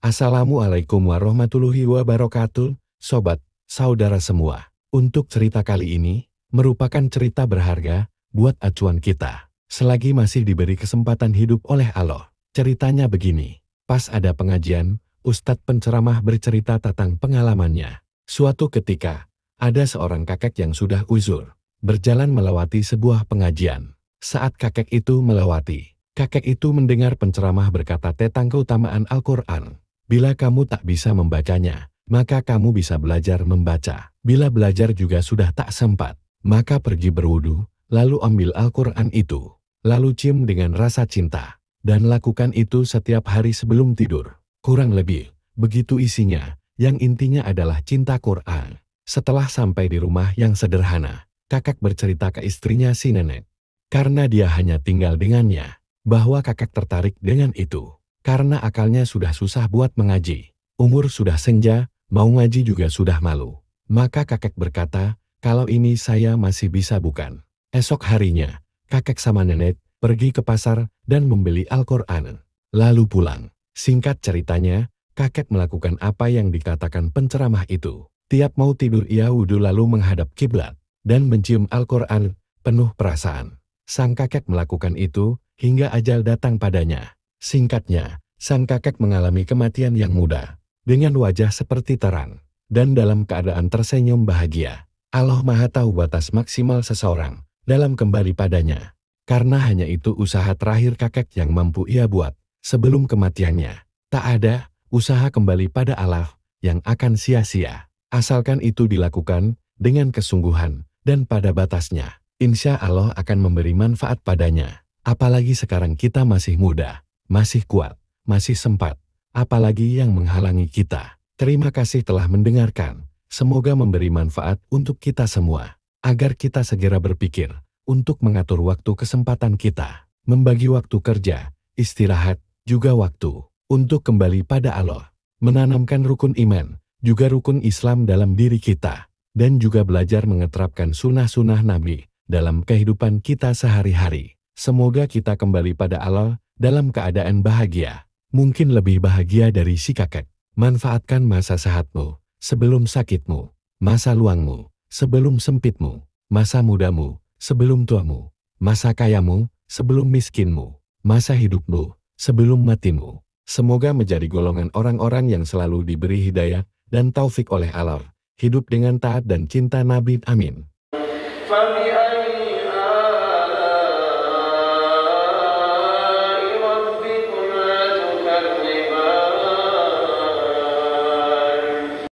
Assalamualaikum warahmatullahi wabarakatuh, sobat, saudara semua. Untuk cerita kali ini, merupakan cerita berharga buat acuan kita. Selagi masih diberi kesempatan hidup oleh Allah. Ceritanya begini, pas ada pengajian, Ustadz penceramah bercerita tentang pengalamannya. Suatu ketika, ada seorang kakek yang sudah uzur, berjalan melewati sebuah pengajian. Saat kakek itu melewati, kakek itu mendengar penceramah berkata tentang keutamaan Al-Quran. Bila kamu tak bisa membacanya, maka kamu bisa belajar membaca. Bila belajar juga sudah tak sempat, maka pergi berwudu, lalu ambil Al-Quran itu, lalu cium dengan rasa cinta, dan lakukan itu setiap hari sebelum tidur. Kurang lebih, begitu isinya, yang intinya adalah cinta Quran. Setelah sampai di rumah yang sederhana, kakek bercerita ke istrinya si nenek. Karena dia hanya tinggal dengannya, bahwa kakek tertarik dengan itu. Karena akalnya sudah susah buat mengaji, umur sudah senja, mau ngaji juga sudah malu. Maka kakek berkata, kalau ini saya masih bisa bukan. Esok harinya, kakek sama nenek pergi ke pasar dan membeli Al-Quran. Lalu pulang. Singkat ceritanya, kakek melakukan apa yang dikatakan penceramah itu. Tiap mau tidur ia wudhu lalu menghadap kiblat dan mencium Al-Quran penuh perasaan. Sang kakek melakukan itu hingga ajal datang padanya. Singkatnya, sang kakek mengalami kematian yang muda, dengan wajah seperti terang, dan dalam keadaan tersenyum bahagia. Allah Maha Tahu batas maksimal seseorang dalam kembali padanya. Karena hanya itu usaha terakhir kakek yang mampu ia buat, sebelum kematiannya. Tak ada usaha kembali pada Allah yang akan sia-sia. Asalkan itu dilakukan dengan kesungguhan dan pada batasnya. Insya Allah akan memberi manfaat padanya. Apalagi sekarang kita masih muda, masih kuat, masih sempat, apalagi yang menghalangi kita. Terima kasih telah mendengarkan. Semoga memberi manfaat untuk kita semua, agar kita segera berpikir untuk mengatur waktu kesempatan kita, membagi waktu kerja, istirahat, juga waktu untuk kembali pada Allah, menanamkan rukun iman, juga rukun Islam dalam diri kita, dan juga belajar mengeterapkan sunnah-sunnah Nabi dalam kehidupan kita sehari-hari. Semoga kita kembali pada Allah dalam keadaan bahagia, mungkin lebih bahagia dari si kakek. Manfaatkan masa sehatmu sebelum sakitmu, masa luangmu sebelum sempitmu, masa mudamu sebelum tuamu, masa kayamu sebelum miskinmu, masa hidupmu sebelum matimu. Semoga menjadi golongan orang-orang yang selalu diberi hidayah dan taufik oleh Allah, hidup dengan taat dan cinta Nabi. Amin.